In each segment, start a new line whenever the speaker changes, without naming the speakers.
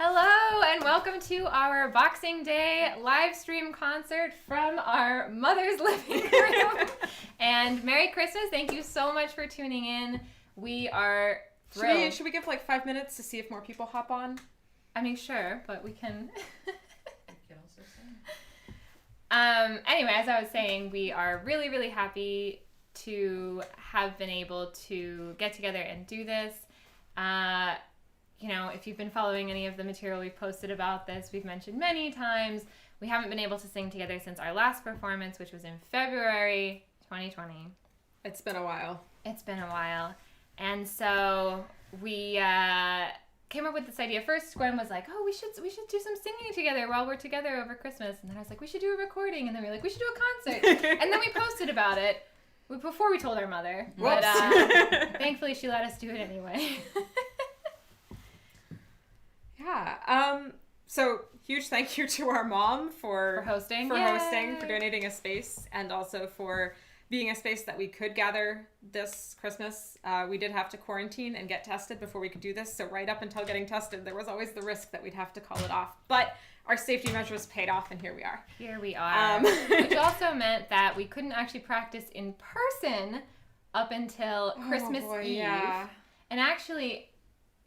Hello and welcome to our Boxing Day live stream concert from our mother's living room. And Merry Christmas. Thank you so much for tuning in. We are thrilled.
Should we give like 5 minutes to see if more people hop on?
I mean, sure, but we can... Anyway, as I was saying, we are really, really happy to have been able to get together and do this. You know, if you've been following any of the material we've posted about this, we've mentioned many times, we haven't been able to sing together since our last performance, which was in February 2020.
It's been a while.
It's been a while. And so we came up with this idea. First, Gwen was like, oh, we should do some singing together while we're together over Christmas. And then I was like, we should do a recording. And then we were like, we should do a concert. And then we posted about it before we told our mother.
Whoops.
But thankfully, she let us do it anyway.
Yeah. So huge thank you to our mom for
hosting,
for donating a space, and also for being a space that we could gather this Christmas. We did have to quarantine and get tested before we could do this. So right up until getting tested, there was always the risk that we'd have to call it off. But our safety measures paid off, and here we are.
Here we are. Which also meant that we couldn't actually practice in person up until Christmas Eve. Yeah. And actually...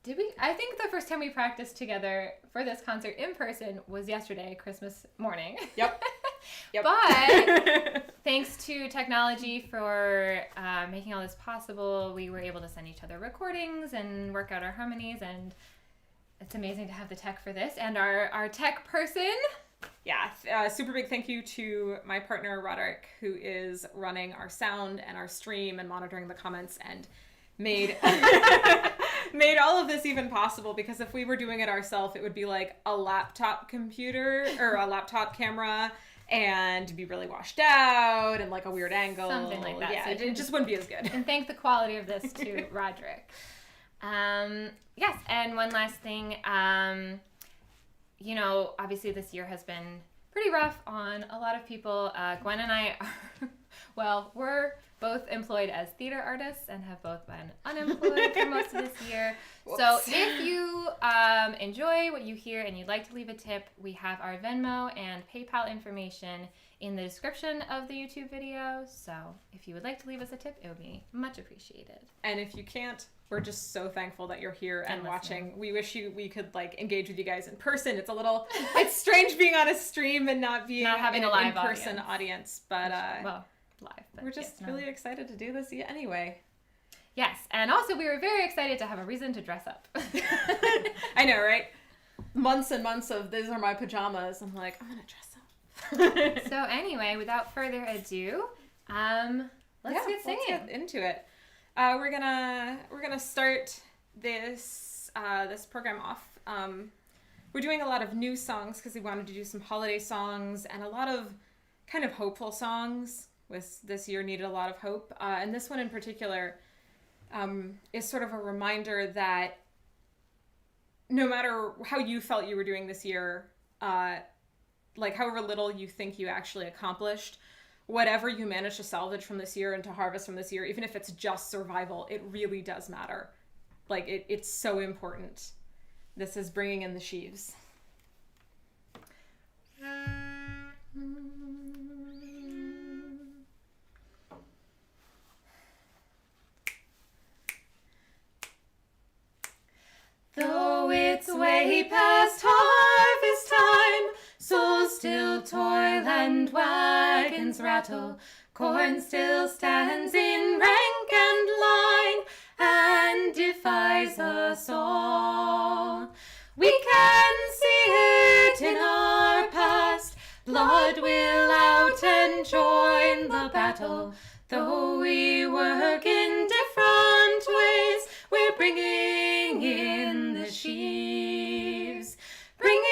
Did we? I think the first time we practiced together for this concert in person was yesterday, Christmas morning.
Yep.
But thanks to technology for making all this possible, we were able to send each other recordings and work out our harmonies, and it's amazing to have the tech for this and our tech person.
Yeah, super big thank you to my partner, Roderick, who is running our sound and our stream and monitoring the comments and made all of this even possible, because if we were doing it ourselves, it would be like a laptop computer or a laptop camera and be really washed out and like a weird angle.
Something like that.
Yeah,
so
it just wouldn't be as good.
And thank the quality of this to Roderick. Yes, and one last thing. You know, obviously this year has been pretty rough on a lot of people. Gwen and I are, we're both employed as theater artists and have both been unemployed for most of this year.
Whoops.
So if you enjoy what you hear and you'd like to leave a tip, we have our Venmo and PayPal information in the description of the YouTube video. So if you would like to leave us a tip, it would be much appreciated.
And if you can't, we're just so thankful that you're here and watching. We wish we could like engage with you guys in person. It's strange being on a stream and not having
a live
in-person audience. But
live. But
we're just really excited to do this anyway.
Yes, and also we were very excited to have a reason to dress up.
I know, right? Months and months of these are my pajamas. I'm like, I'm gonna dress up.
So anyway, without further ado, let's get singing.
Let's get into it. We're gonna start this program off. We're doing a lot of new songs because we wanted to do some holiday songs and a lot of kind of hopeful songs. This year needed a lot of hope, and this one in particular is sort of a reminder that no matter how you felt you were doing this year, like however little you think you actually accomplished, whatever you managed to salvage from this year and to harvest from this year, even if it's just survival, it really does matter. Like it's so important. This is Bringing in the Sheaves.
Though it's way past harvest time, souls still toil and wagons rattle, corn still stands in rank and line and defies us all. We can see it in our past, blood will out and join the battle. Though we work in different ways, we're bringing in the sheaves. Bringing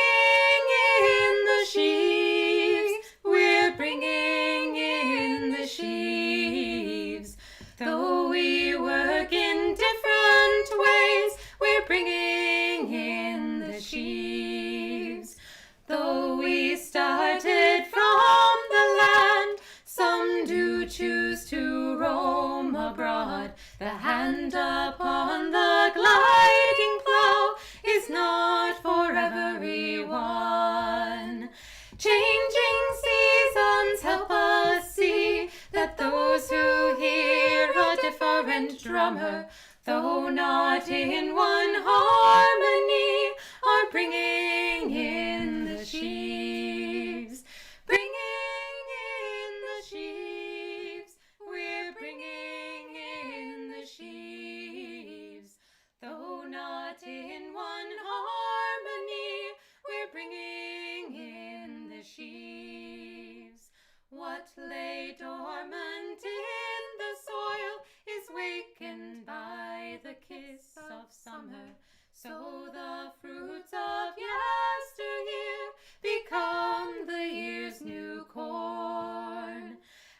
in the sheaves. We're bringing in the sheaves. Though we work in different ways, we're bringing in the sheaves. Though we started from the land, some do choose to roam abroad. The hand upon the gliding plough is not forever everyone. Changing seasons help us see that those who hear a different drummer, though not in one harmony, are bringing in the sheaves. Bringing in the sheaves. We're bringing in the sheaves. Though not in one harmony, we're bringing in the sheaves. What lay dormant in the soil is wakened by the kiss of summer. So the fruits of yesteryear become the year's new corn.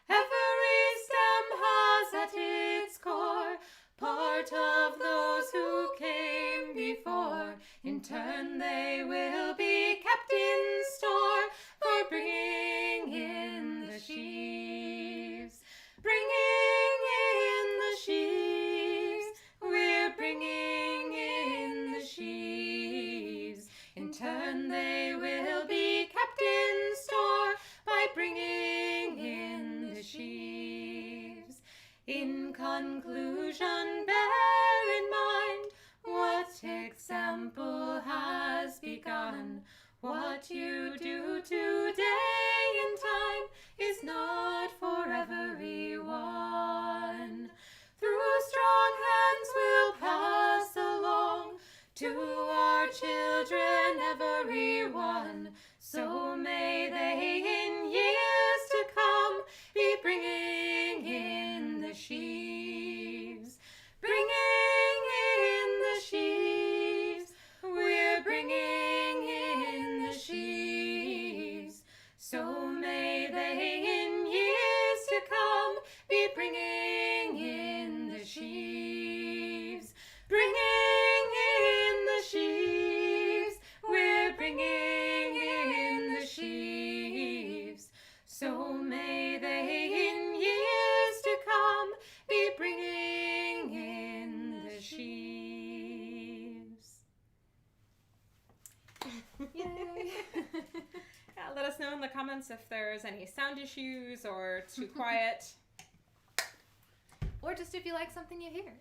Every stem has at its core part of those who came before. In turn they will be kept in store for bringing in the sheaves. Bringing in the sheaves. We're bringing in the sheaves. In turn they will be kept in store by bringing in the sheaves. In conclusion, bear in mind what example has begun. What you do today in time is not for everyone. Through strong hands we'll pass along to our children everyone. So may they in years to come be bringing in the sheaves. Bringing in the sheaves. We're bringing in the sheaves. So may they in years to come be bringing in the sheaves. Bringing in the sheaves. We're bringing in the sheaves. So may they in years to come be bringing in the sheaves.
Yay! Yeah, let us know in the comments if there's any sound issues or too quiet.
Or just if you like something you hear.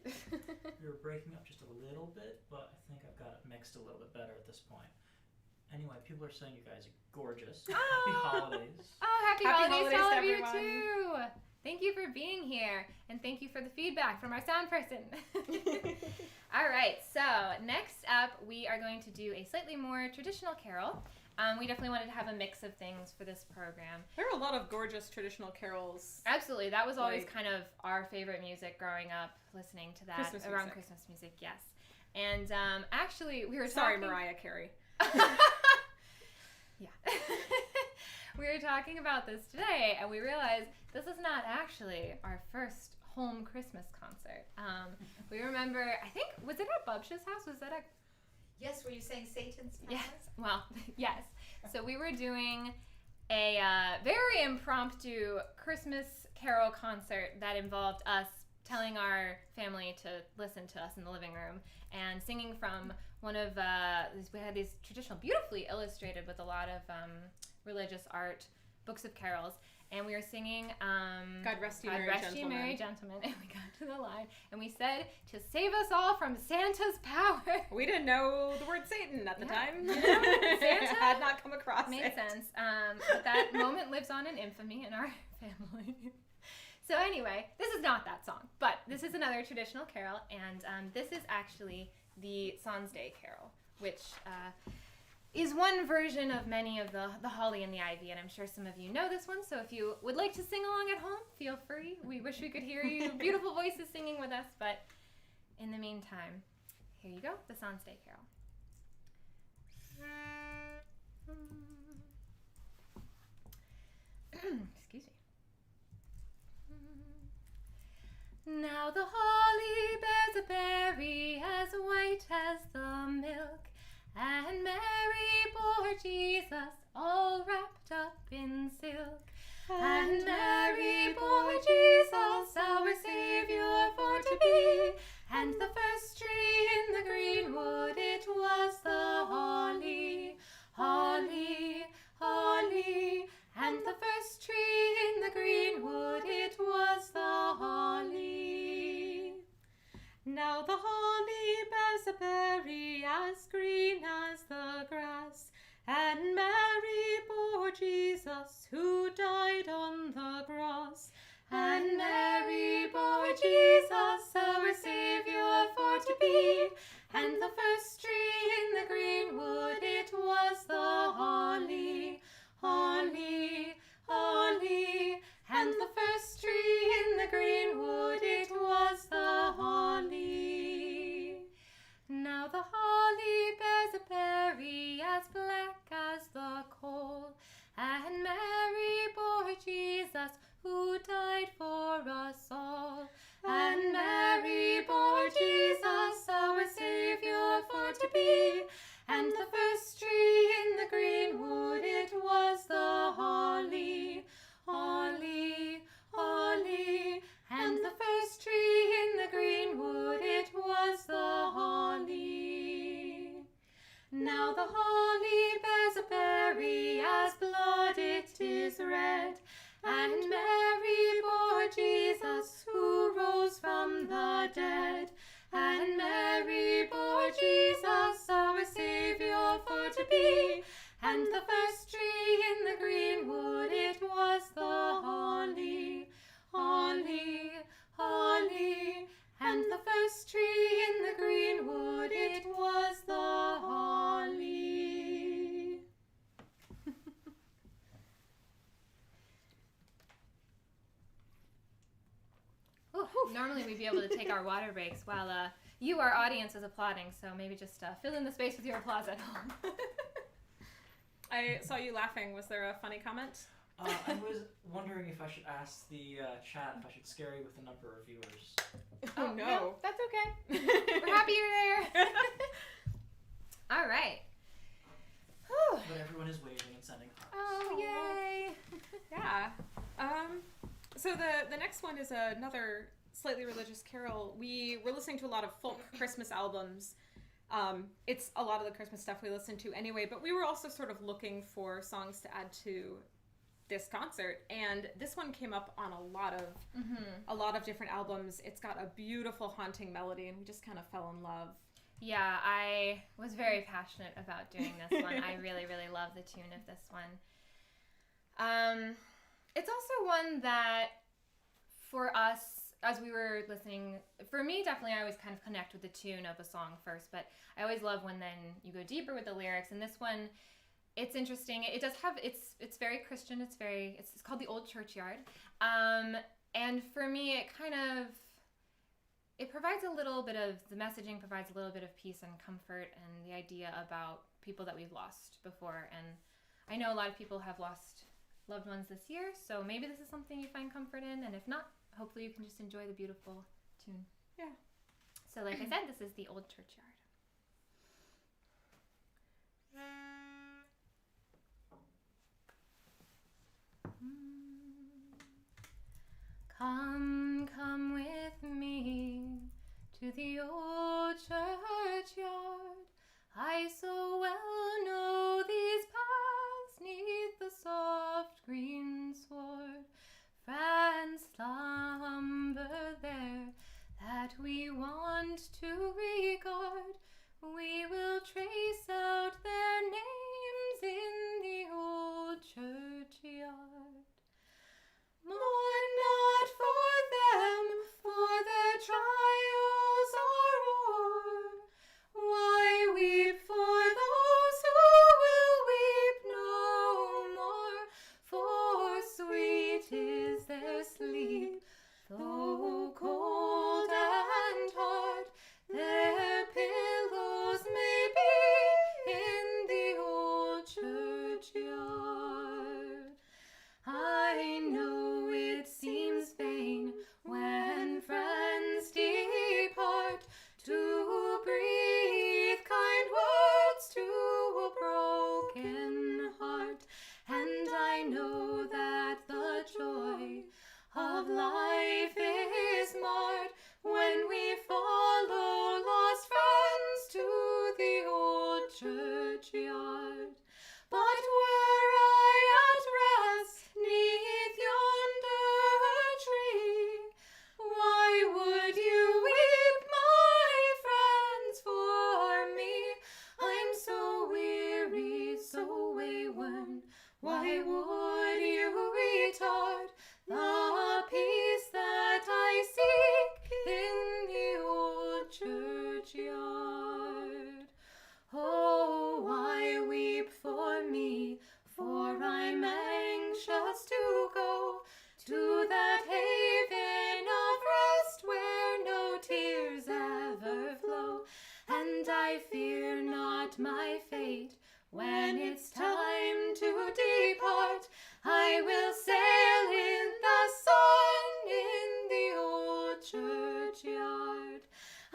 We were breaking up just a little bit, but I think I've got it mixed a little bit better at this point. Anyway, people are saying you guys are gorgeous.
Oh.
Happy holidays.
Oh, happy
Happy
holidays to all of you
everyone.
too. Thank you for being here, and thank you for the feedback from our sound person. All right, so next up, we are going to do a slightly more traditional carol. We definitely wanted to have a mix of things for this program.
There are a lot of gorgeous traditional carols.
Absolutely, that was always
Like-
kind of our favorite music growing up, listening to that
Christmas
around
music.
Christmas music, yes. And actually, we were
Sorry,
talking...
Mariah Carey.
Yeah. We were talking about this today, and we realized this is not actually our first home Christmas concert. We remember, I think, was it at Bubsh's house? Was that at...
Yes, were you saying Satan's power?
Yes. Well, yes. So we were doing a very impromptu Christmas carol concert that involved us telling our family to listen to us in the living room and singing from one of we had these traditional, beautifully illustrated with a lot of religious art books of carols, and we were singing
God rest you,
God
Merry
rest you,
Gentlemen.
Merry Gentlemen, and we got to the line, and we said, to save us all from Santa's power.
We didn't know the word Satan at the
Yeah.
time.
You know, Santa
had not come across
Made
it.
sense. But that moment lives on in infamy in our family. So anyway, this is not that song, but this is another traditional carol, and this is actually the Sans Day Carol, which is one version of many of the Holly and the Ivy, and I'm sure some of you know this one, so if you would like to sing along at home, feel free. We wish we could hear you beautiful voices singing with us, but in the meantime, here you go, the Sans Day Carol. Excuse me. Now the holly bears a berry as white as the milk, and Mary bore Jesus all wrapped up in silk. And Mary bore Jesus, our Saviour, for to be, and the first tree in the greenwood, it was the holly.
Jesus, who died on the cross. And Mary bore Jesus, our Saviour, for to be. And the first tree in the green wood, it was the holly, holly, holly. And the first tree in the green wood, it was the holly. Now the holly bears a berry as black as the coal, and Mary bore Jesus, who died for us all. And Mary bore Jesus, our Saviour, for to be. And the first tree in the green wood, it was the holly, holly, holly. And the first tree in the green wood, it was the holly. Now the holly bears a berry as blood, it is red. And Mary bore Jesus, who rose from the dead. And Mary bore Jesus, our Saviour, for to be. And the first tree in the green wood, it was the holly, holly, holly. And the first tree in the green wood, it was the holly.
Normally we'd be able to take our water breaks while you, our audience, is applauding, so maybe just fill in the space with your applause at home.
I saw you laughing. Was there a funny comment?
I was wondering if I should ask the chat if I should scare you with the number of viewers.
Oh, no.
That's okay. We're happy you're there. All right. Whew.
But everyone is waving and sending hearts.
Oh, yay.
Yeah. So the next one is another slightly religious carol. We were listening to a lot of folk Christmas albums. It's a lot of the Christmas stuff we listen to anyway, but we were also sort of looking for songs to add to this concert, and this one came up on a lot of different albums. It's got a beautiful haunting melody, and we just kind of fell in love.
Yeah, I was very passionate about doing this one. I really, really love the tune of this one. It's also one that, for us, as we were listening, for me, definitely I always kind of connect with the tune of a song first, but I always love when then you go deeper with the lyrics, and this one, it's interesting. It does have, it's very Christian. It's called the Old Churchyard. And for me, it provides a little bit of, the messaging provides a little bit of peace and comfort, and the idea about people that we've lost before. And I know a lot of people have lost loved ones this year, so maybe this is something you find comfort in, and if not, hopefully you can just enjoy the beautiful tune.
Yeah.
So like I said, this is the Old Churchyard. Come, come with me to the old churchyard. I so well know these paths 'neath the soft green sward. Friends slumber there that we want to regard. We will trace out their names in the old churchyard. Mourn not for them, for their trials are o'er. Why weep for those who will weep no more? For sweet is their sleep, though cold and hard. Their pillows may be in the old churchyard. I know it seems vain when friends depart to breathe kind words to a broken heart, and I know that the joy of life is marred when we follow lost friends to the old churchyard. But were I at rest 'neath yonder tree, why would you weep, my friends, for me? I'm so weary, so wayward, why would not my fate. When it's time to depart, I will sail in the sun in the old churchyard.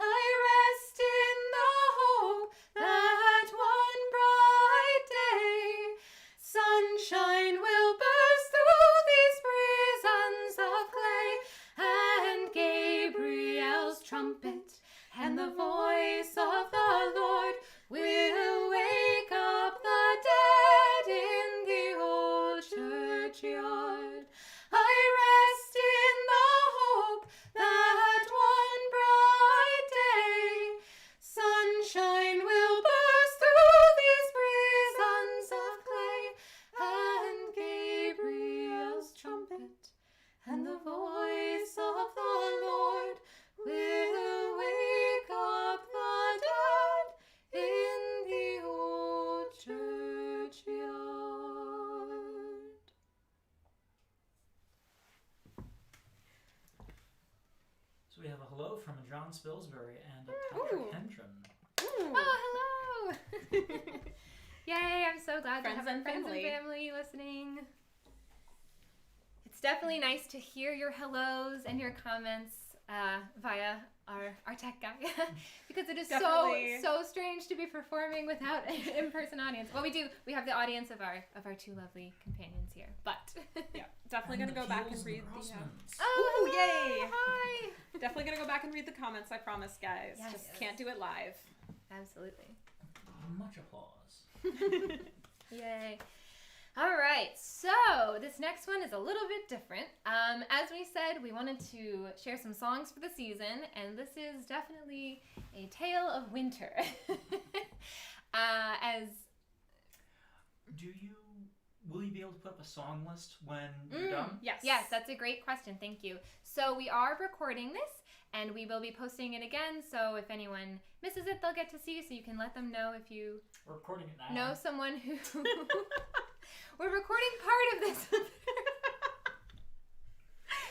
I rest in the hope that one bright day sunshine will burst through these prisons of clay, and Gabriel's trumpet and the voice of the Lord will wake up the dead in the old churchyard. I rest in the hope that one bright day sunshine will burst through these prisons of clay, and Gabriel's trumpet and the voice of the Lord will wake up the dead in the old churchyard.
So we have a hello from John Spilsbury and a Patrick
Ooh.
Hendron.
Oh, hello! Yay, I'm so glad to
Friends
have
and
friends
family.
and family listening. It's definitely nice to hear your hellos and your comments via our tech guy because it is
Definitely.
so strange to be performing without an in-person audience. Well, we have the audience of our two lovely companions here, but
Yeah, definitely
And
gonna
the
go back
Peels
and read
the
the.
Grossmans.
oh,
Ooh,
hello,
yay!
hi.
Definitely gonna go back and read the comments. I promise, guys.
Yes.
Just can't do it live.
Absolutely.
Much applause.
Yay. All right, so this next one is a little bit different. As we said, we wanted to share some songs for the season, and this is definitely a tale of winter.
Will you be able to put up a song list when you're done?
Yes.
Yes, that's a great question. Thank you. So we are recording this, and we will be posting it again. So if anyone misses it, they'll get to see. So you can let them know if you
We're recording it now.
know someone who... We're recording part of this.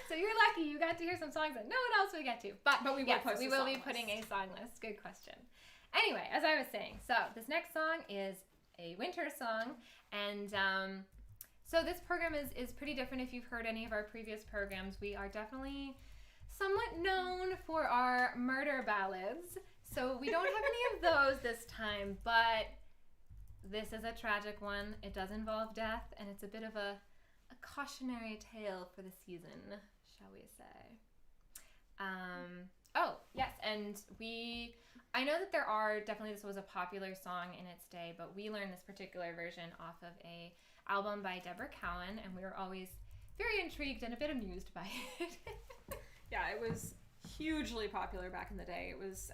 So you're lucky you got to hear some songs that no one else would get to. But
we will
yes,
post
we
a
will
song
be
list.
putting a song list. Good question. Anyway, as I was saying, so this next song is a winter song, and so this program is pretty different. If you've heard any of our previous programs, we are definitely somewhat known for our murder ballads. So we don't have any of those this time, but this is a tragic one. It does involve death, and it's a bit of a cautionary tale for the season, shall we say. Oh, yes, and I know that this was a popular song in its day, but we learned this particular version off of a album by Deborah Cowan, and we were always very intrigued and a bit amused by it.
Yeah, it was hugely popular back in the day. It was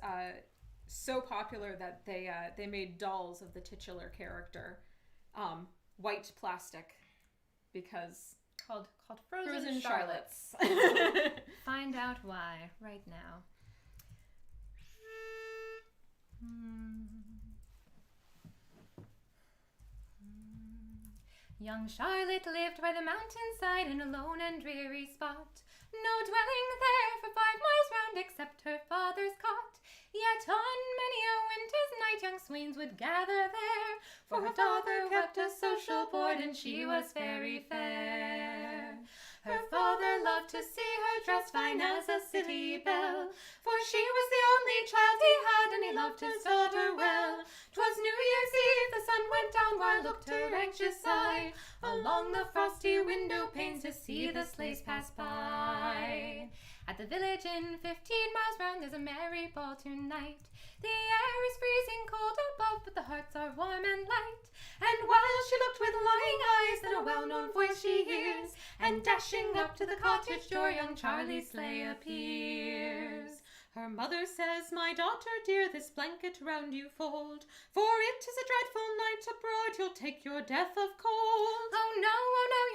so popular that they made dolls of the titular character, white plastic, because
called Frozen
Charlottes.
Find out why right now. Young Charlotte lived by the mountainside in a lone and dreary spot. No dwelling there for 5 miles round except her father's cot. Yet on many a winter's night young swains would gather there, for her father kept a social board and she was very fair. Her father loved to see her dressed fine as a city belle, for she was the only child he had and he loved his daughter well. 'Twas New Year's Eve, the sun went down while looked her anxious eye along the frosty window panes to see the sleighs pass by. At the village inn 15 miles round there's a merry ball tonight. The air is freezing cold above, but the hearts are warm and light. And while she looked with longing eyes, then a well-known voice she hears, and dashing up to the cottage door young Charlie's sleigh appears. Her mother says, "My daughter dear, this blanket round you fold, for it is a dreadful night abroad, you'll take your death of cold." Oh no,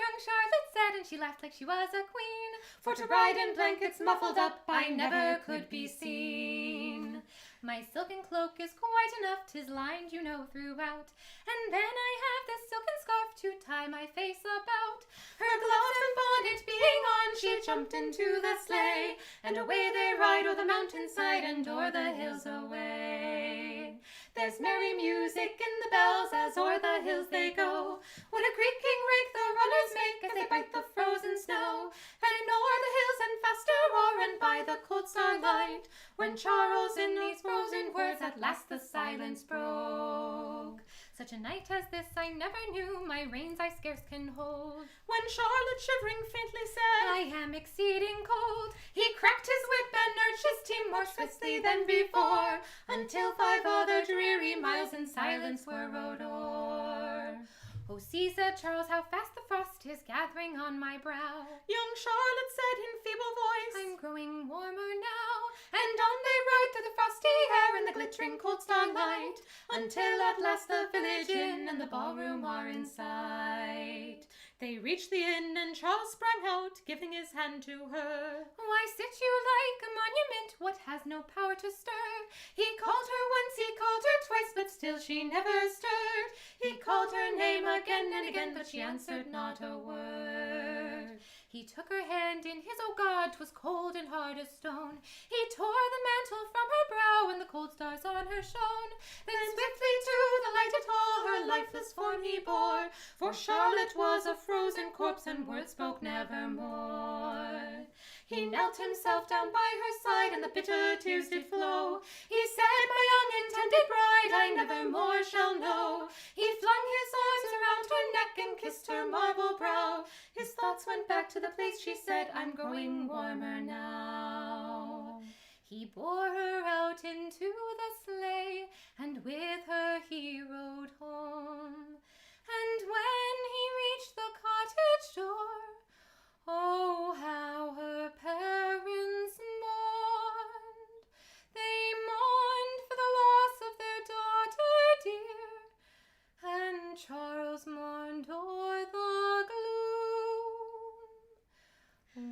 young Charlotte said, and she laughed like she was a queen, for to ride in blankets muffled up I never could be seen. My silken cloak is quite enough, 'tis lined, you know, throughout, and then I have this silken scarf to tie my face about. Her gloves and bonnet being on, she jumped into the sleigh, and away they ride o'er the mountainside and o'er the hills away. There's merry music in the bells as o'er the hills they go. What a creaking rake the runners make as they bite the frozen snow. And o'er the hills and faster roar and by the cold starlight, when Charles in these frozen words at last the silence broke. Such a night as this I never knew, my reins I scarce can hold.
When Charlotte shivering faintly said,
I am exceeding cold, he cracked his whip and urged his team more swiftly than before, until 5 other dreary miles in silence were rode o'er. Oh, see, said Charles, how fast the frost is gathering on my brow.
Young Charlotte said in feeble voice,
I'm growing warmer now. And on they ride through the frosty air and the glittering cold starlight, until at last the village inn and the ballroom are in sight.
They reached the inn and Charles sprang out, giving his hand to her.
Why sit you like a monument, what has no power to stir? He called her once, he called her twice, but still she never stirred. He called her name again and again, but she answered not a word. He took her hand in his, oh God, 'twas cold and hard as stone. He tore the mantle from her brow and the cold stars on her shone. Then swiftly to the lighted hall her lifeless form he bore, for Charlotte was a frozen corpse and words spoke nevermore. He knelt himself down by her side and the bitter tears did flow. He said, my unintended bride I never more shall know. He flung his arms around her neck and kissed her marble brow. His thoughts went back to the place, she said, I'm growing warmer now. He bore her out into the sleigh, and with her he rode home. And when he reached the cottage door, oh, how her parents mourned. They mourned for the loss of their daughter dear, and Charles mourned o'er the gloom.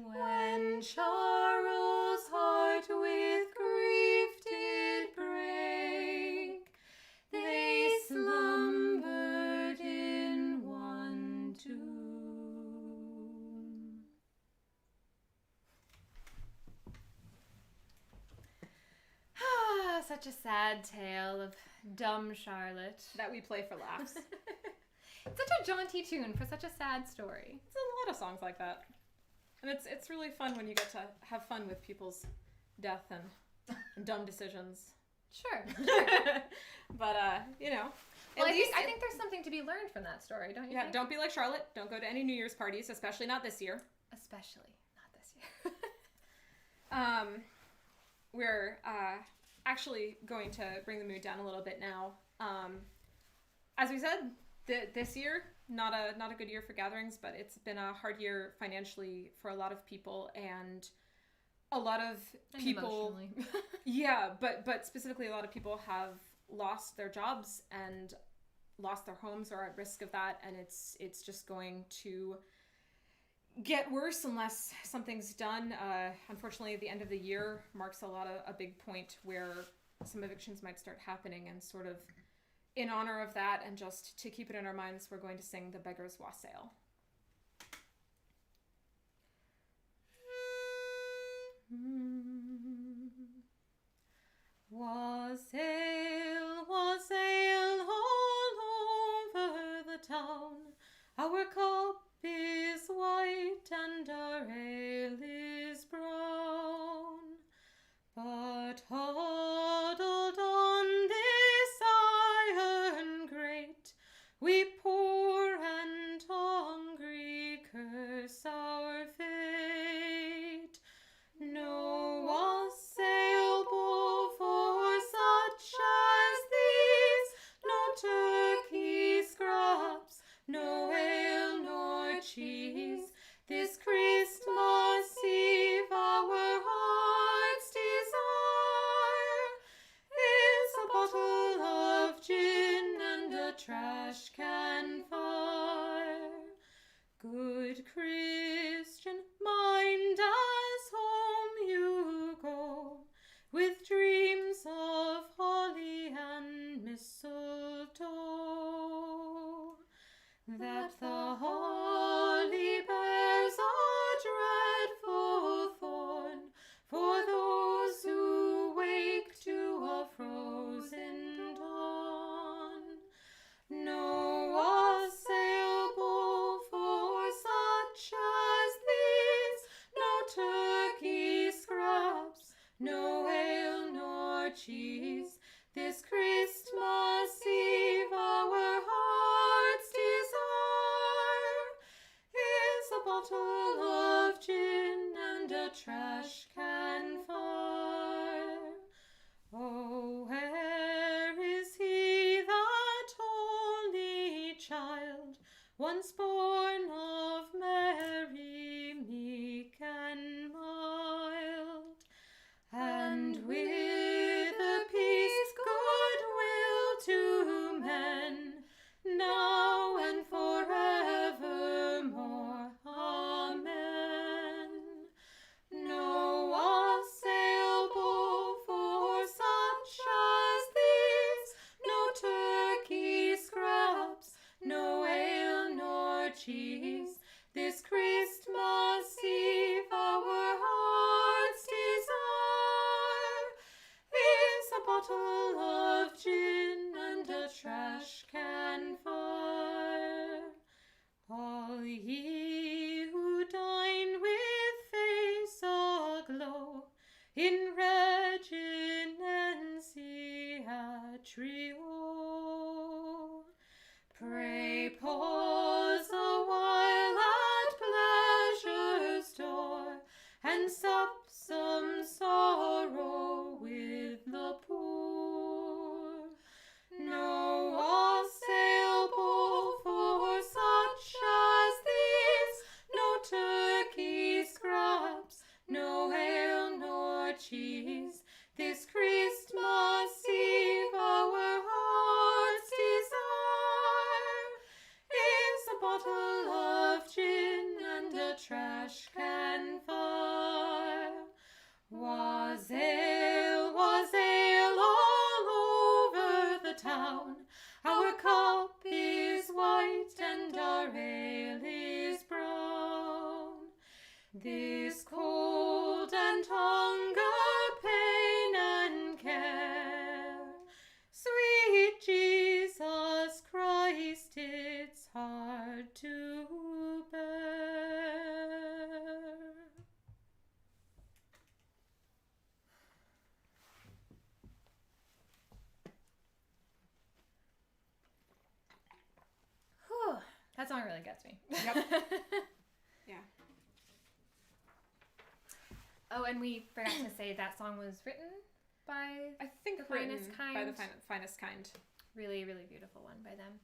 When Charles' heart with grief did break, they slumbered in one tomb. Ah, such a sad tale of dumb Charlotte.
That we play for laughs.
It's such a jaunty tune for such a sad story.
It's a lot of songs like that. And it's really fun when you get to have fun with people's death and dumb decisions.
Sure.
But, you know.
Well, I think there's something to be learned from that story, don't you think?
Don't be like Charlotte. Don't go to any New Year's parties, especially not this year.
Especially not this year.
We're actually going to bring the mood down a little bit now. As we said, this year, not a good year for gatherings, but it's been a hard year financially for a lot of people, and a lot of people,
emotionally.
yeah, but specifically a lot of people have lost their jobs and lost their homes or are at risk of that, and it's just going to get worse unless something's done. Unfortunately, the end of the year marks a big point where some evictions might start happening, and sort of in honor of that, and just to keep it in our minds, we're going to sing the Beggar's Wassail. Wassail, wassail all over the town. Our cup is white and our ale is brown. But huddled on this iron grate, we poor and hungry curse our fate. No wassail bowl for such as these, no turkey scraps, no ale nor cheese. This Christmas Eve our heart's desire is a bottle of gin and a trash can fire. Good Christian, mind as home you go, with dreams of holly and mistletoe, that the holly bears a dreadful thorn for those who wake to a frozen dawn. cheese. This Christmas Eve our heart's desire is a bottle of gin and a trash can fire. Oh, where is he, that only child, once born of Mary, meek and mild, and with a peace goodwill to men, now and forevermore. Amen. No wassail bowl for such as these, no turkey scraps, no ale nor cheese. This Christmas Eve our heart's desire is a bottle of gin and a trash can fire. All ye who dine with face aglow in reginentia pray pause a while at pleasure's door, and sup some sorrow with the poor. No wassail bowl for such as these, no turkey scraps, no ale nor cheese. This Christmas Eve our heart's desire is a bottle of gin and a trash can fire. Wassail, wassail all over the town, our cup is white and our ale is brown. This cold and hunger, pain and care, sweet Jesus Christ, it's hard to bear.
Whew, that song really gets me.
Yep. Yeah.
Oh, and we forgot to say that song was written by
I think
The
written
Finest
by the
Kind.
finest kind.
really, really beautiful one by them.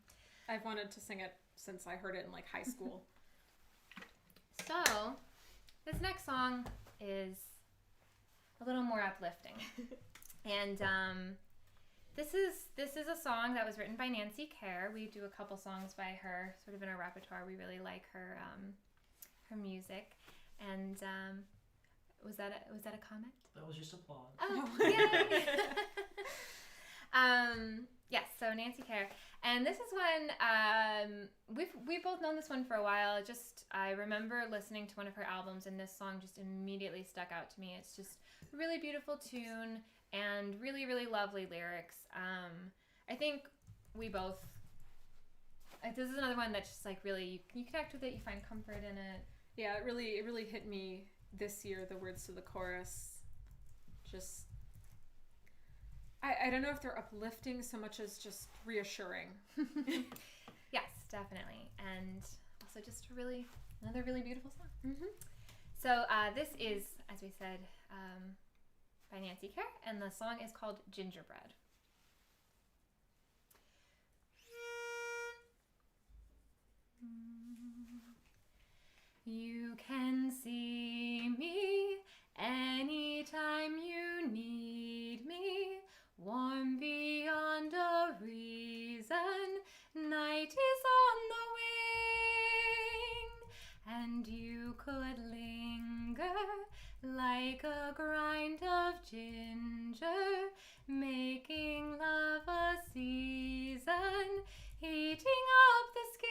I've wanted to sing it since I heard it in like high school.
So, this next song is a little more uplifting. And this is a song that was written by Nancy Kerr. We do a couple songs by her, sort of in our repertoire. We really like her music. And was that a comment?
That was just applause.
Oh, yay! Yes, so Nancy Kerr. And this is one, we've both known this one for a while. I remember listening to one of her albums, and this song just immediately stuck out to me. It's just a really beautiful tune and really, really lovely lyrics. I think we both, this is another one that's just like really, you connect with it, you find comfort in it.
Yeah, it really hit me this year, the words to the chorus. Just, I don't know if they're uplifting so much as just reassuring.
Yes, definitely. And also just another really beautiful song.
Mm-hmm.
So this is, as we said, by Nancy Kerr, and the song is called Gingerbread. You can see me anytime you need me, warm beyond a reason, night is on the wing, and you could linger like a grind of ginger, making love a season, heating up the skin.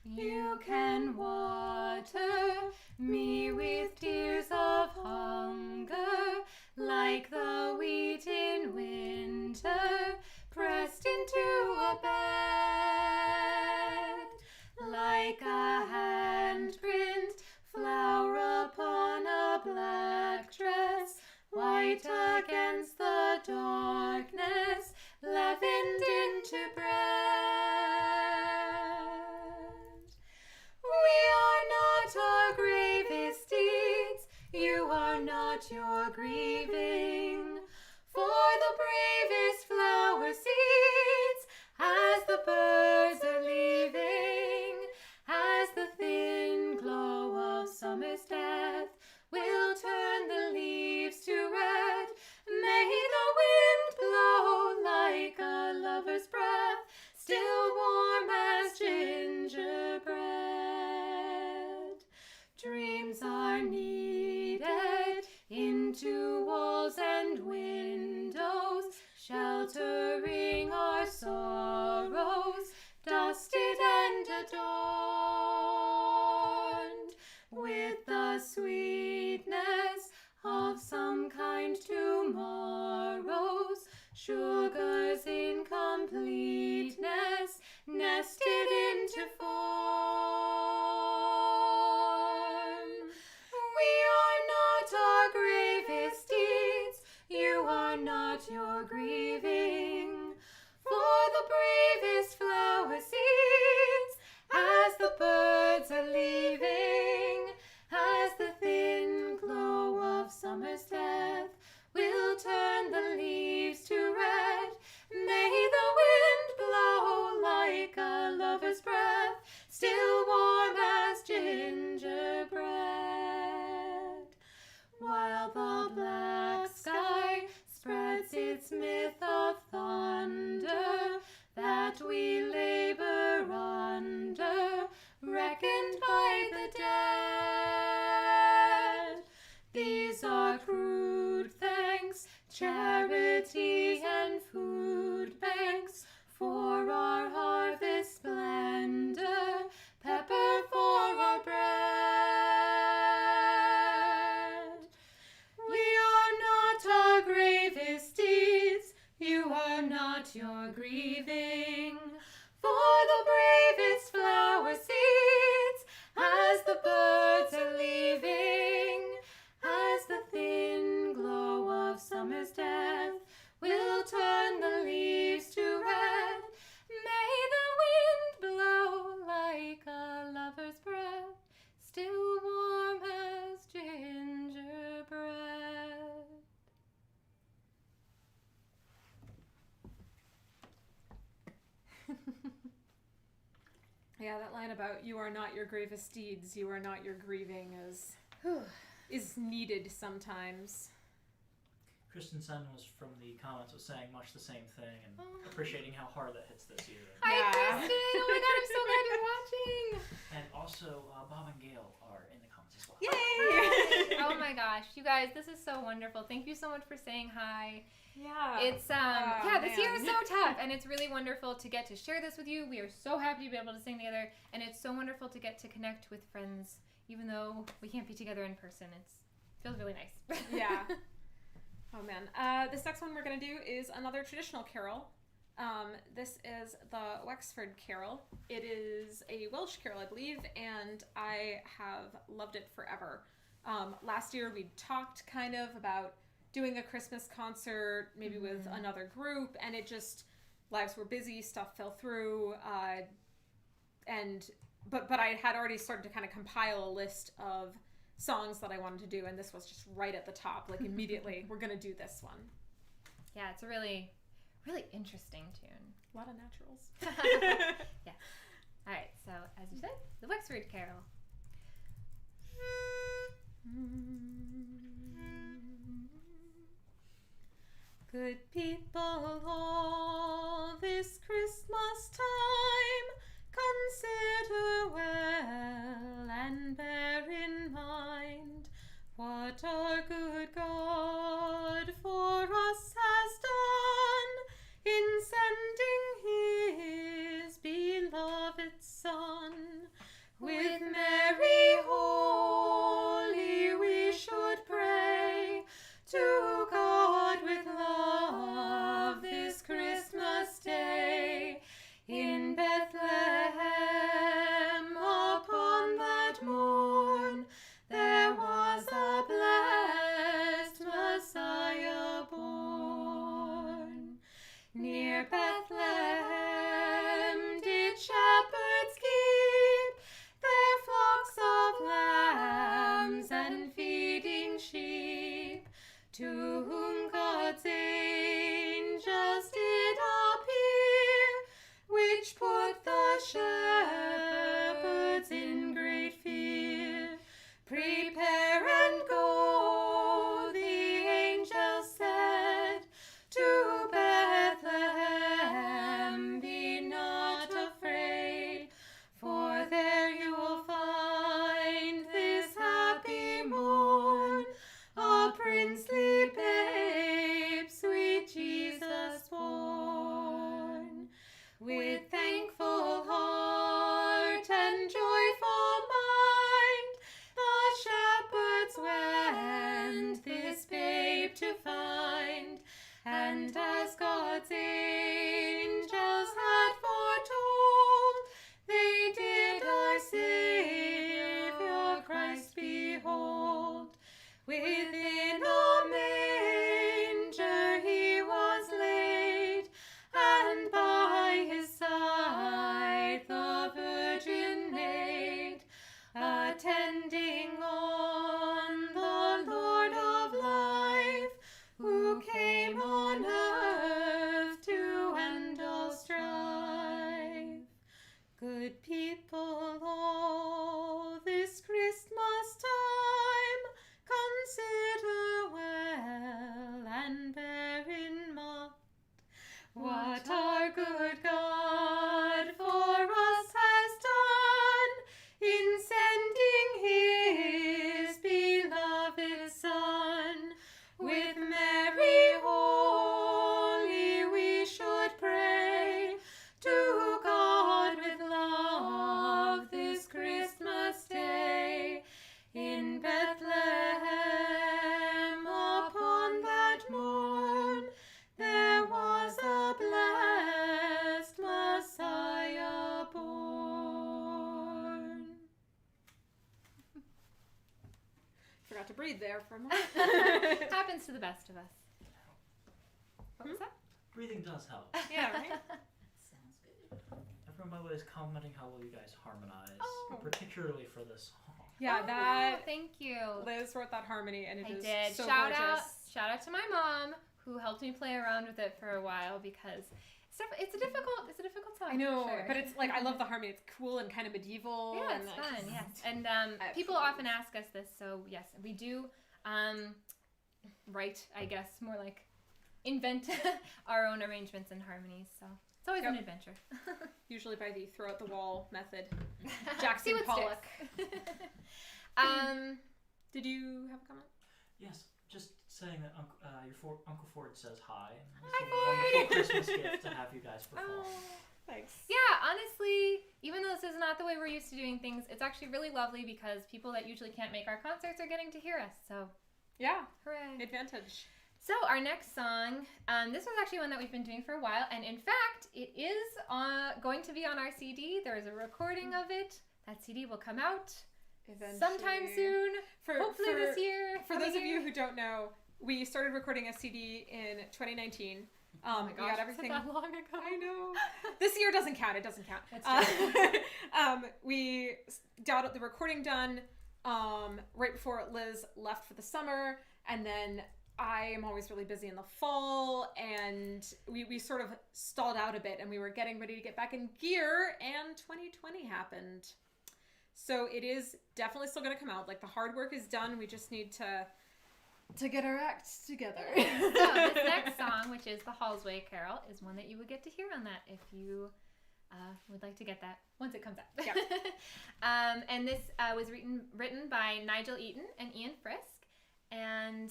You can water me with tears of hunger, like the wheat in winter, pressed into a bed, like a handprint, flower upon a black dress, white not your grieving. For the bravest flower seeds, as the birds are leaving, as the thin glow of summer's death will turn the leaves to red, may the wind blow like a lover's breath, still warm as gingerbread. Dreams are needed into walls and windows, sheltering our sorrows, dusted and adorned with the sweetness of some kind tomorrows, sugars in completeness, nested into form. We are not our gravest deeds, you are not your grieving. For the bravest flower seeds, as the birds are leaving, as the thin glow of summer's death will turn the leaves to red, may the wind blow like a lover's breath, still warm as gingerbread. While the black sky spreads its myth of thunder that we labor under, reckoned by the dead. These are crude thanks, charity and food banks, for our harvest splendor, pepper for our bread. We are not our gravest deeds, you are not your grieving. For the bravest flower seeds, as the birds are leaving, as the thin glow of summer's death will turn the leaves to red, may the wind blow like a lover's breath, still warm as gingerbread.
Yeah, that line about you are not your gravest deeds, you are not your grieving is needed sometimes.
Kristen Sun was from the comments was saying much the same thing and appreciating how hard that hits this year.
Hi,
Yeah.
Kristen! Oh my god, I'm so glad you're watching!
And also, Bob and Gail are in the comments as well.
Yay!
Oh my gosh, you guys, this is so wonderful. Thank you so much for saying hi.
Yeah.
It's this year is
man.
so tough, and it's really wonderful to get to share this with you. We are so happy to be able to sing together, and it's so wonderful to get to connect with friends, even though we can't be together in person. It feels really nice.
Yeah. Oh man. This next one we're gonna do is another traditional carol. This is the Wexford Carol. It is a Welsh carol, I believe, and I have loved it forever. Last year we talked kind of about doing a Christmas concert, maybe with another group, and it just, lives were busy, stuff fell through, but I had already started to kind of compile a list of songs that I wanted to do, and this was just right at the top, like immediately, we're gonna do this one.
Yeah, it's a really, really interesting tune.
A lot of naturals.
Yeah. All right, so as you said, the Wexford Carol. Good people, all this Christmas time, consider well and bear in mind what our good God for us has done in sending his beloved Son. With merry holy we should pray to God with love this Christmas day. In Bethlehem upon that morn there was a blessing
to whom God's angels did appear, which put the shepherds in great fear. Prepare and go, the angel said, to Bethlehem. Be not afraid, for there you will find this happy morn, a princely babe, sweet Jesus born. With thankful heart and joyful mind, the shepherds went this babe to find. And as God's angels had foretold, they did our Savior Christ behold. Within a manger he was laid, and by his side the Virgin Maid, attending on the Lord of life, who came on earth to end all strife. Good people all, this Christmas time, consider well and bear in mind what our good God for us has done in sending his beloved Son. With Mary holy we should pray to God with love this Christmas day. In Bethlehem upon that morn there was a blessed Messiah born. Forgot to breathe there for a moment.
Happens to the best of us. What was that?
Breathing does help.
Yeah, right?
Sounds good.
Everyone, by the way, is commenting how well you guys harmonize,
Oh.
particularly for this song.
Yeah,
Oh,
that
thank you.
Liz wrote that harmony, and it
I
is
did.
so
Shout
gorgeous.
out to my mom who helped me play around with it for a while because it's a difficult song.
I know,
for sure.
but it's like I love the harmony. It's cool and kind of medieval.
Yeah,
and
it's fun.
just-
Yes, and
I
people
absolutely
often ask us this, so yes, we do write. I guess more like invent our own arrangements and harmonies. So it's always an
Yep.
adventure.
Usually by the throw out the wall method.
See
Jackson
what
Pollock.
sticks.
Did you have a comment?
Yes, just saying that Uncle Ford says hi. It's
Hi,
a
Ford.
wonderful Christmas gift to have you guys perform.
Oh, thanks.
Yeah, honestly, even though this is not the way we're used to doing things, it's actually really lovely because people that usually can't make our concerts are getting to hear us. So,
Yeah,
hooray.
advantage.
So, our next song, this was actually one that we've been doing for a while. And in fact, it is going to be on our CD. There is a recording of it. That CD will come out sometime soon. Hopefully this year.
For those of you who don't know, we started recording a CD in 2019.
Oh my
we
gosh,
got
was it
everything.
that long ago?
I know. This year doesn't count. It doesn't count.
That's
We got the recording done right before Liz left for the summer, and then I am always really busy in the fall, and we sort of stalled out a bit, and we were getting ready to get back in gear, and 2020 happened. So it is definitely still going to come out. Like, the hard work is done. We just need to get our acts together.
So this next song, which is the Hallsway Carol, is one that you would get to hear on that if you would like to get that once it comes out.
Yeah.
And this was written by Nigel Eaton and Ian Frisk. And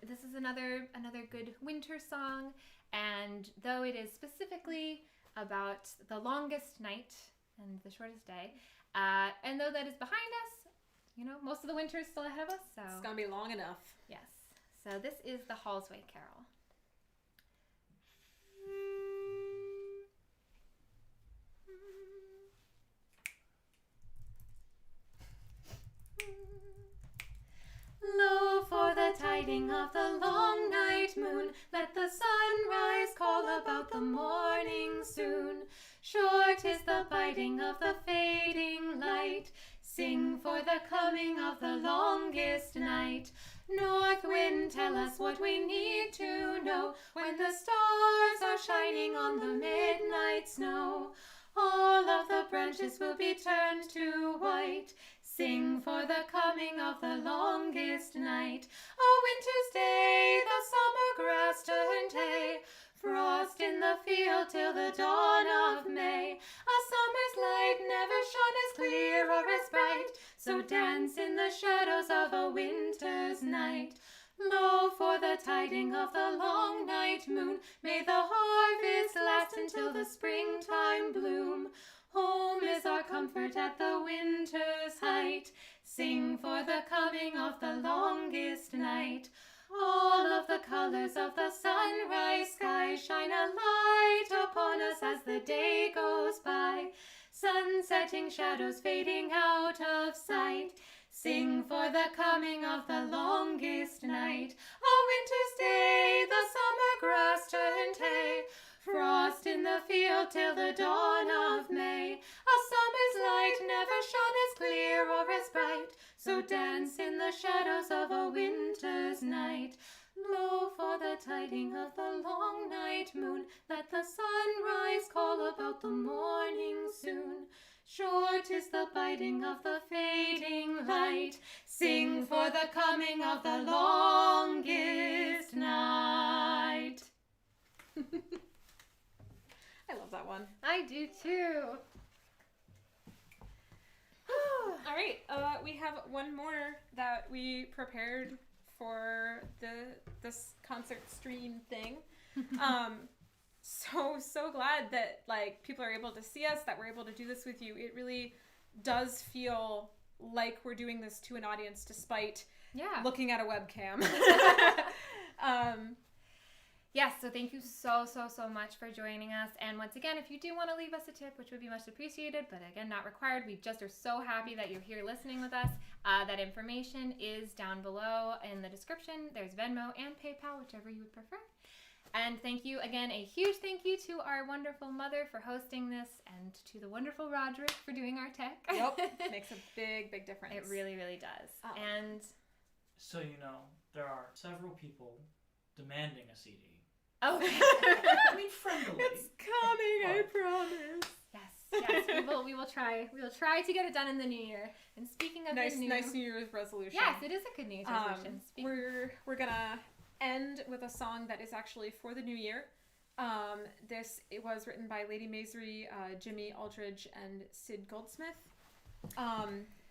this is another good winter song. And though it is specifically about the longest night and the shortest day, and though that is behind us, you know, most of the winter is still ahead of us. So
It's going to be long enough.
yes. So this is the Hallsway Carol. Lo, for the tiding of the long night moon, let the sunrise call about the morning soon. Short is the biding of the fading light, sing for the coming of the longest night. North wind, tell us what we need to know. When the stars are shining on the midnight snow, all of the branches will be turned to white. Sing for the coming of the longest night. A winter's day, the summer grass turned hay. Frost in the field till the dawn of May. A summer's light never shone as clear or as bright. So dance in the shadows of a winter's night. Lo, for the tiding of the long night moon. May the harvest last until the springtime bloom. Home is our comfort at the winter's height. Sing for the coming of the longest night. All of the colors of the sunrise sky shine a light upon us as the day goes by. Sun setting, shadows fading out of sight. Sing for the coming of the longest night. A winter's day, the summer grass turned hay. Frost in the field till the dawn of May. A summer's light never shone as clear or as bright. So dance in the shadows of a winter's night. Lo, for the tiding of the long night moon. Let the sunrise call about the morning soon. Short is the biding of the fading light. Sing for the coming of the longest night.
I love that one.
I do too.
All right, we have one more that we prepared for this concert stream thing. So glad that like people are able to see us, that we're able to do this with you. It really does feel like we're doing this to an audience despite looking at a webcam.
Yes, so thank you so much for joining us. And once again, if you do want to leave us a tip, which would be much appreciated, but again, not required, we just are so happy that you're here listening with us. That information is down below in the description. There's Venmo and PayPal, whichever you would prefer. And thank you again, a huge thank you to our wonderful mother for hosting this and to the wonderful Roderick for doing our tech.
Yep, makes a big difference.
It really does.
Oh.
And
So, there are several people demanding a CD.
oh,
I mean, friendly.
It's coming, I promise.
yes, we will try. We will try to get it done in the new year. And speaking of
Nice
the
New Year's resolution.
yes, it is a good New Year's resolution.
We're gonna end with a song that is actually for the new year. It was written by Lady Maisry, Jimmy Aldridge, and Sid Goldsmith.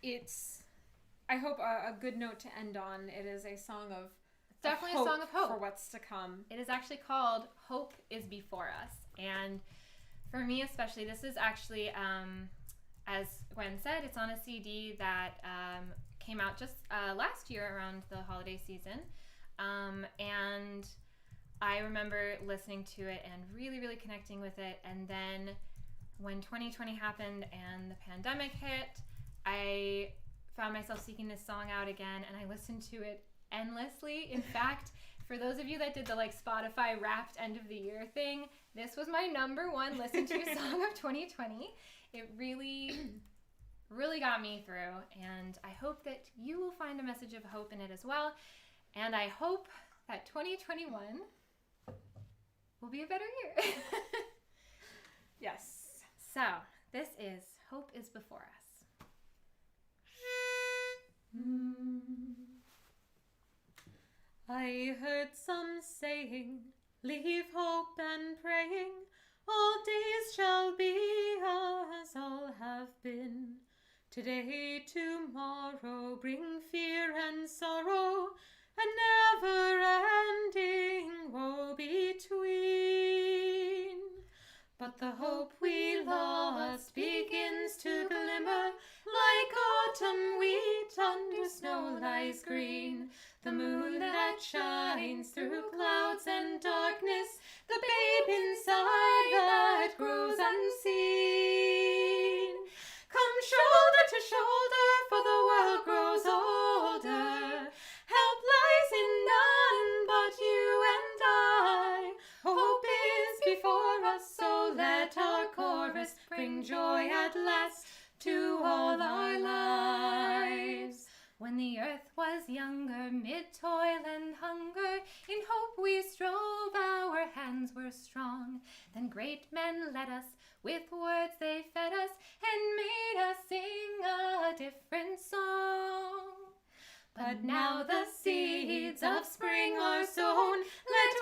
It's, I hope, a good note to end on. It is a song of
definitely a song of hope
for what's to come.
It is actually called "Hope is Before Us," and for me especially, this is actually, as Gwen said, it's on a CD that came out just last year around the holiday season, and I remember listening to it and really connecting with it. And then when 2020 happened and the pandemic hit, I found myself seeking this song out again, and I listened to it endlessly. In fact, for those of you that did the Spotify Wrapped end of the year thing, this was my number one listen to song of 2020. It really got me through, and I hope that you will find a message of hope in it as well. And I hope that 2021 will be a better year.
Yes.
So, this is Hope is Before Us.
I heard some saying, leave hope and praying, all days shall be as all have been. Today, tomorrow, bring fear and sorrow, a never-ending woe between. But the hope we lost begins to glimmer, like autumn wheat under snow lies green. The moon that shines through clouds and darkness, the babe inside that grows unseen. Come shoulder to shoulder, for the world grows older. Help lies in none but you and I. Hope is before us, so let our chorus bring joy at last to all our lives.
When the earth was younger, mid toil and hunger, in hope we strove, our hands were strong. Then great men led us, with words they fed us, and made us sing a different song. But now the seeds of spring are sown, let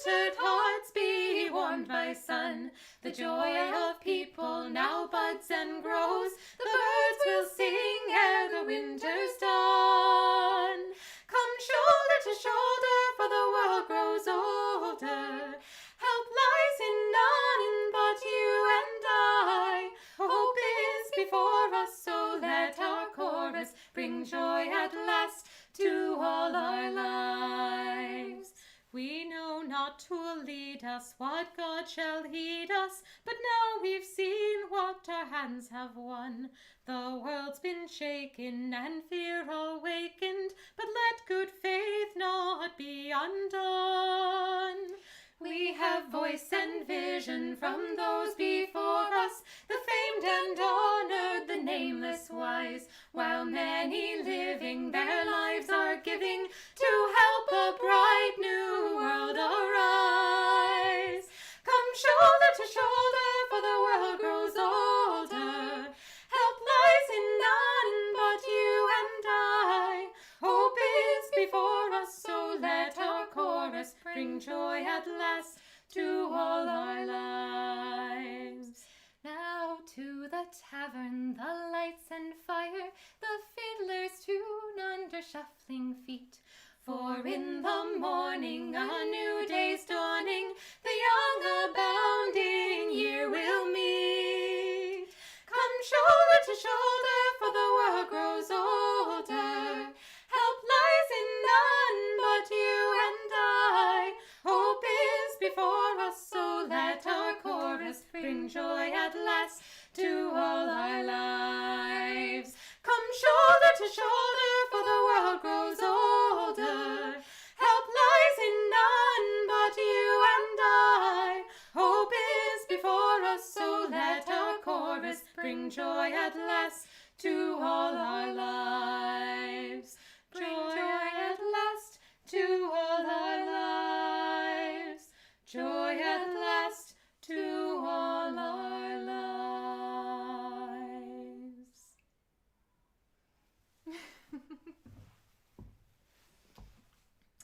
wintered hearts be warmed by sun. The joy of people now buds and grows, the birds will sing ere the winter's done. Come shoulder to shoulder, for the world grows older. Help lies in none but you and I. Hope is before us, so let our chorus bring joy at last to all our lives. We know not who'll lead us, what God shall heed us, but now we've seen what our hands have won. The world's been shaken and fear awakened, but let good faith not be undone. We have voice and vision from those before us, the famed and honored, the nameless wise, while many living their lives are giving to help a bright new world arise. Come shoulder to shoulder, for the world grows older. Help lies in none but you and I. Hope is before us, so let our chorus bring joy at last to all our lives. Now to the tavern, the lights and fire, the fiddlers tune under shuffling feet. For in the morning a new day's dawning, the young abounding year will meet. Come shoulder to shoulder, for the world grows older. Help lies in none but you and I. Hope is before us, so let our chorus bring joy at last to all our lives. Come shoulder to shoulder, for the world grows older. Help lies in none but you and I. Hope is before us, so let our chorus bring joy at last to all our lives. Bring joy at last to all our lives. Joy at last to all our lives.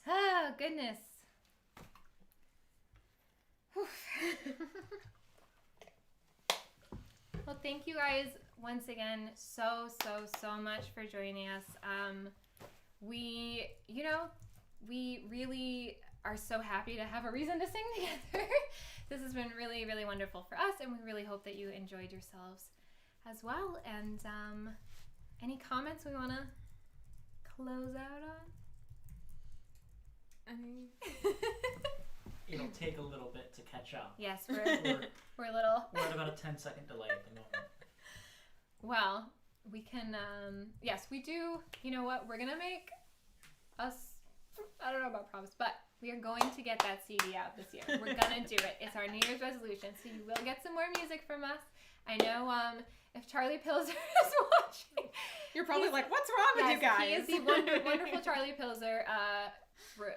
Oh, goodness. Well, thank you guys once again so much for joining us. We really are so happy to have a reason to sing together. This has been really, really wonderful for us, and we really hope that you enjoyed yourselves as well. And any comments we want to close out on?
It'll take a little bit to catch up.
Yes, we're a little.
We're at about a 10-second delay at the moment.
Well, we can. Yes, we do. You know what? We're gonna make us. I don't know about promise, but we are going to get that CD out this year. We're gonna do it. It's our New Year's resolution, so you will get some more music from us. I know if Charlie Pilzer is watching,
You're probably like, what's wrong with you guys?
He is the wonderful Charlie Pilzer.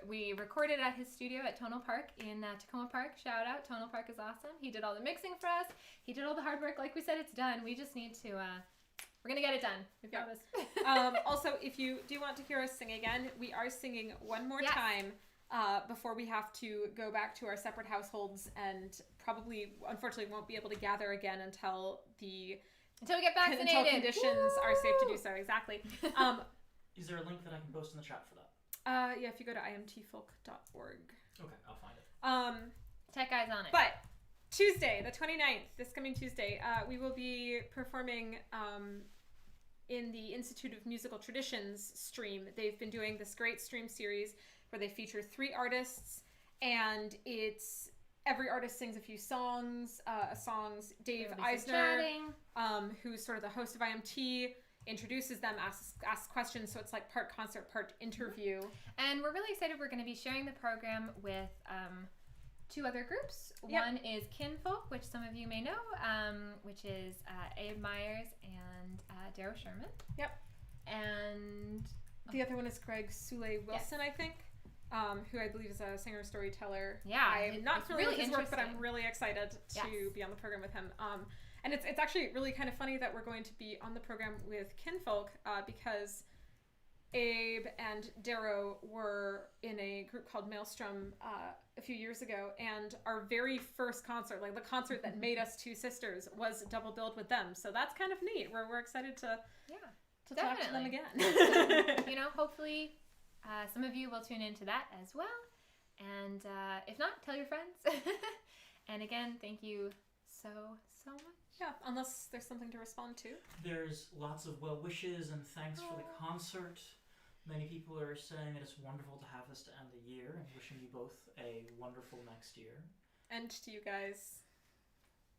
We recorded at his studio at Tonal Park in Tacoma Park. Shout out, Tonal Park is awesome. He did all the mixing for us. He did all the hard work. Like we said, it's done. We just need to, we're going to get it done. We promise.
Also, if you do want to hear us sing again, we are singing one more time before we have to go back to our separate households and probably, unfortunately, won't be able to gather again until we get vaccinated. Until conditions are safe to do so. Exactly.
Is there a link that I can post in the chat for that?
Yeah, if you go to imtfolk.org.
Okay, I'll find it.
Tech Guys on it.
But Tuesday, the 29th, this coming Tuesday, we will be performing in the Institute of Musical Traditions stream. They've been doing this great stream series where they feature 3 artists, and it's every artist sings a few songs. Dave Eisner, who's sort of the host of IMT, introduces them, asks questions, so it's like part concert, part interview. And
we're really excited. We're going to be sharing the program with 2 other groups.
Yep.
One is Kinfolk, which some of you may know, which is Abe Myers and Darrow Sherman.
Yep.
And
The other one is Greg Sule Wilson, I think, who I believe is a singer-storyteller.
Yeah,
I'm not familiar with his work, but I'm
interesting.
really excited to be on the program with him. And it's actually really kind of funny that we're going to be on the program with Kinfolk because Abe and Darrow were in a group called Maelstrom a few years ago, and our very first concert, like the concert that made us two sisters, was double billed with them. So that's kind of neat. We're excited to talk to them again.
So, hopefully some of you will tune into that as well. And if not, tell your friends. And again, thank you so much.
Yeah, unless there's something to respond to.
There's lots of well wishes and thanks for the concert. Many people are saying that it's wonderful to have this to end the year and wishing you both a wonderful next year.
And to you guys.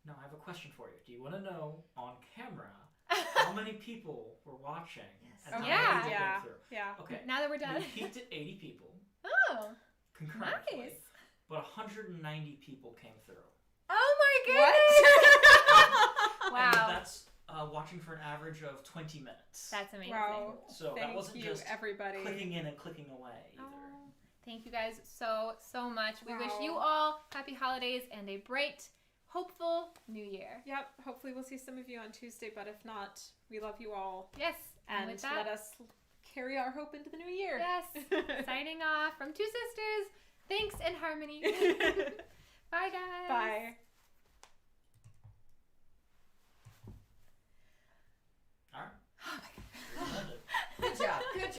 Now, I have a question for you. Do you want to know on camera how many people were watching?
Yes.
And how
Yeah.
many people came through?
Yeah.
Okay.
Now that we're done.
We peaked at 80 people
Oh,
concurrently.
nice.
But 190 people came through.
Oh my goodness! Wow.
And that's watching for an average of 20 minutes.
That's amazing.
Wow.
So
Thank
that wasn't
you,
just
everybody.
clicking in and clicking away either.
Oh, thank you guys so much. We wish
Wow.
you all happy holidays and a bright, hopeful new year.
Yep. Hopefully we'll see some of you on Tuesday, but if not, we love you all.
Yes.
And
with that,
let us carry our hope into the new year.
Yes. Signing off from Two Sisters. Thanks and harmony. Bye, guys.
Bye.